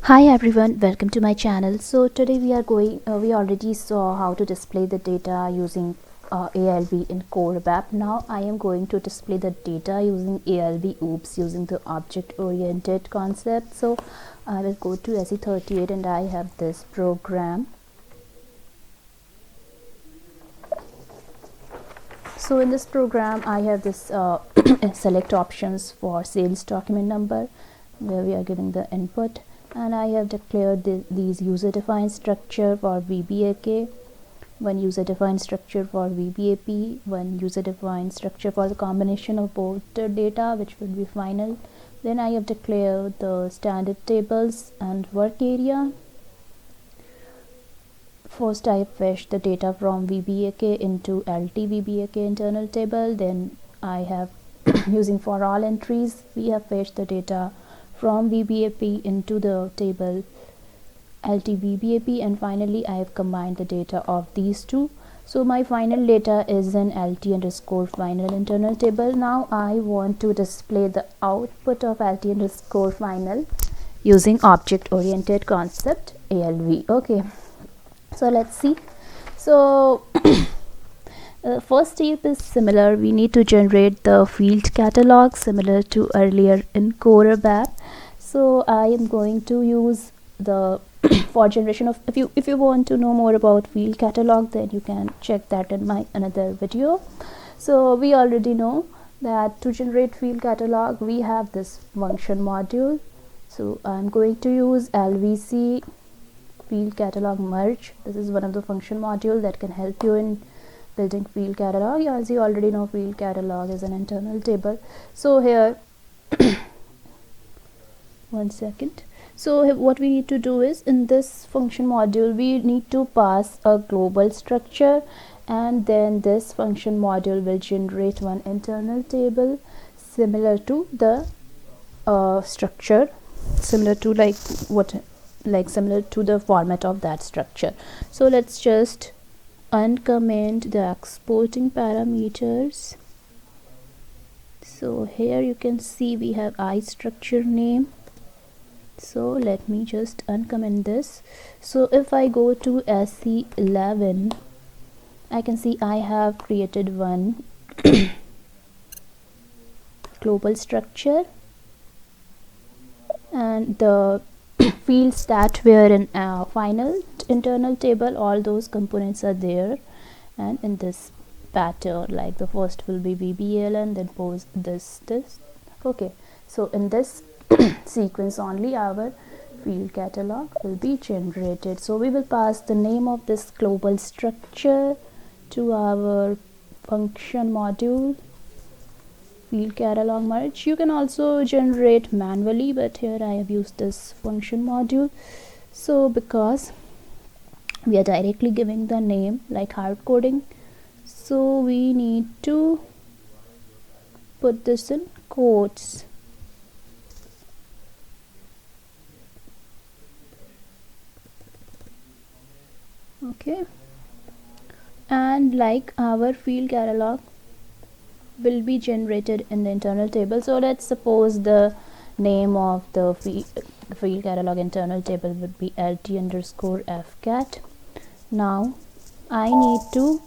Hi everyone, welcome to my channel. So today we already saw how to display the data using ALV in Core Web. Now I am going to display the data using ALV OOPS using the object oriented concept. So I will go to SE38 and I have this program. So in this program I have this select options for sales document number where we are giving the input, and I have declared these user defined structure for VBAK, one user defined structure for VBAP, one user defined structure for the combination of both the data which will be final. Then I have declared the standard tables and work area. First I fetch the data from VBAK into LT VBAK internal table. Then I have using for all entries we have fetched the data from VBAP into the table LT VBAP, and finally I have combined the data of these two. So my final data is in LT underscore final internal table. Now I want to display the output of LT underscore final using object oriented concept ALV. Okay, so let's see. So first step is similar. We need to generate the field catalog similar to earlier in Core Web. So I am going to use the for generation of, if you want to know more about field catalog, then you can check that in my another video. So we already know that to generate field catalog we have this function module. So I'm going to use LVC field catalog merge. This is one of the function module that can help you in building field catalog. As you already know, field catalog is an internal table. So here one second. So what we need to do is, in this function module we need to pass a global structure, and then this function module will generate one internal table similar to the structure, similar to similar to the format of that structure. So let's just uncomment the exporting parameters. So here you can see we have I structure name. So let me just uncomment this. So if I go to SE11, I can see I have created one global structure, and the fields that were in final internal table, all those components are there, and in this pattern, like the first will be VBL and then pose this. Okay, so in this sequence only our field catalog will be generated. So we will pass the name of this global structure to our function module field catalog merge. You can also generate manually, but here I have used this function module. So because we are directly giving the name like hard coding, so we need to put this in quotes. Okay, and like our field catalog will be generated in the internal table. So let's suppose the name of the field catalog internal table would be lt underscore fcat. Now I need to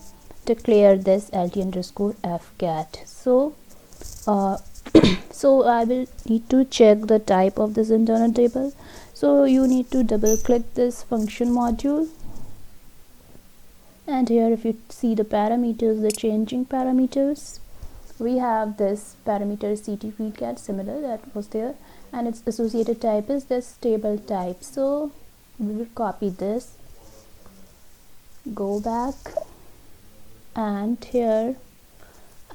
declare this lt underscore fcat. So so I will need to check the type of this internal table. So you need to double click this function module, and here if you see the parameters, the changing parameters, we have this parameter ct field cat similar that was there, and its associated type is this table type. So we will copy this, go back, and here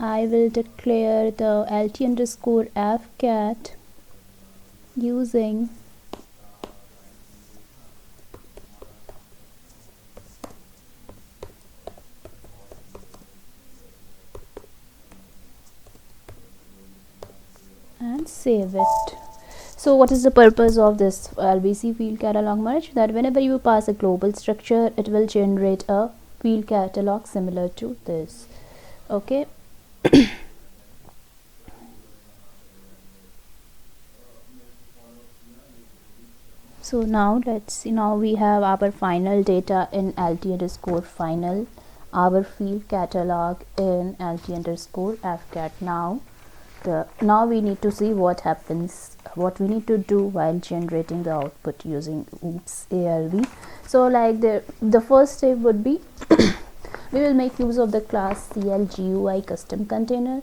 I will declare the lt underscore fcat using and save it. So what is the purpose of this LVC field catalog merge? That whenever you pass a global structure, it will generate a field catalog similar to this. Okay. So now let's see, now we have our final data in lt underscore final, our field catalog in lt underscore fcat. Now we need to see what happens, what we need to do while generating the output using OOPS ALV. So like the first step would be we will make use of the class CLGUI custom container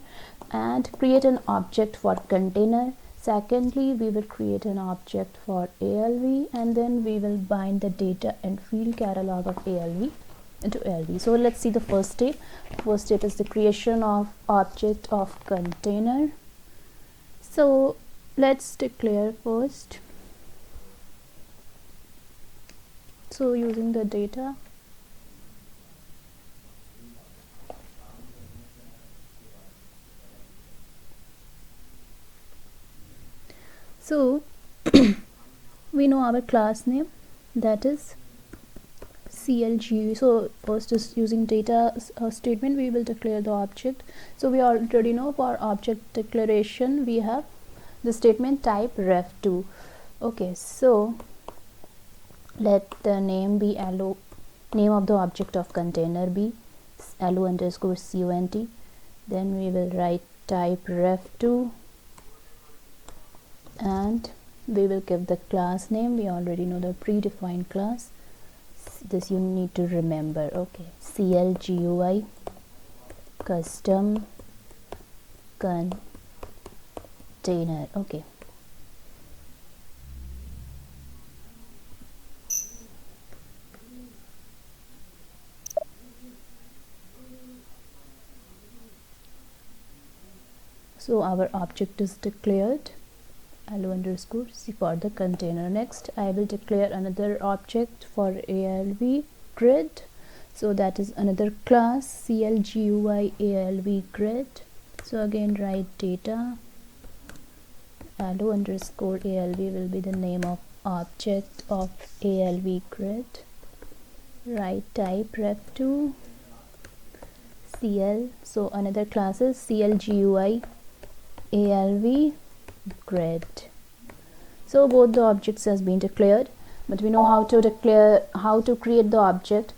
and create an object for container. Secondly, we will create an object for ALV, and then we will bind the data and field catalog of ALV into ALV. So let's see the first step. First step is the creation of object of container. So let's declare first. So using the data, so we know our class name, that is CLG. So first is using data statement, we will declare the object. So we already know for object declaration we have the statement type ref2. Okay, so let the name be allo, name of the object of container be allo underscore cont. Then we will write type ref2 and we will give the class name. We already know the predefined class, this you need to remember. Okay, CLGUI custom container. Okay, so our object is declared allo underscore c for the container. Next I will declare another object for ALV grid. So that is another class CLGUI ALV grid. So again write data, allo underscore ALV will be the name of object of ALV grid. Write type ref2 CL. So another class is CLGUI ALV grid. So both the objects has been declared, but we know how to create the object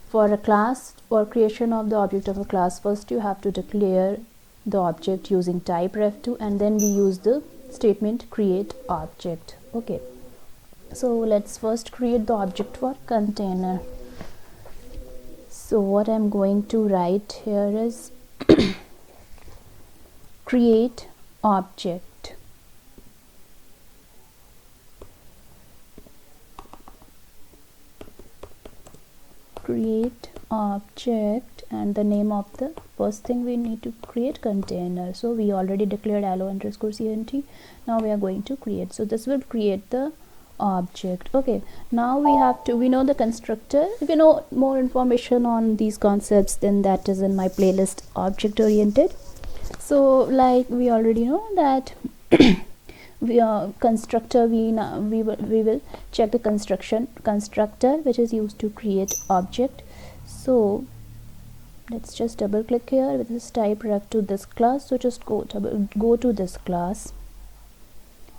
for a class. For creation of the object of a class, first you have to declare the object using type ref2 and then we use the statement create object. Okay, so let's first create the object for container. So what I'm going to write here is create object. Create object, and the name of the first thing we need to create container. So we already declared allo underscore cont. Now we are going to create, so this will create the object. Okay, now we know the constructor. If you know more information on these concepts, then that is in my playlist object oriented. So like we already know that we are constructor, we will check the constructor which is used to create object. So let's just double click here with this type ref to this class. So just go to this class,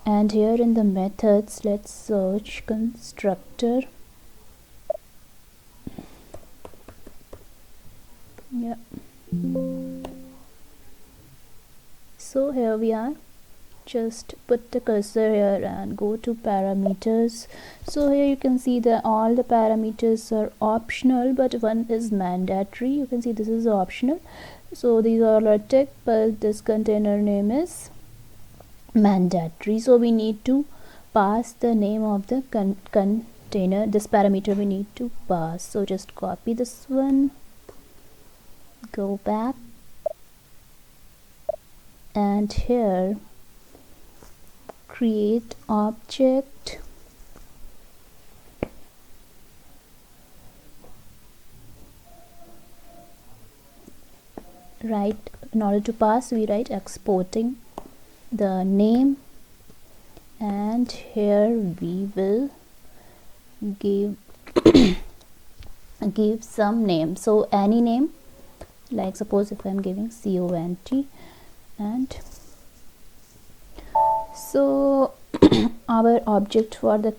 and here in the methods let's search constructor. Yeah, so here we are. Just put the cursor here and go to parameters. So here you can see that all the parameters are optional, but one is mandatory. You can see this is optional, so these are all ticked, but this container name is mandatory. So we need to pass the name of the container. This parameter we need to pass. So just copy this one, go back, and here create object, right, in order to pass we write exporting the name, and here we will give give some name. So any name, like suppose if I'm giving CONT, and so our object for the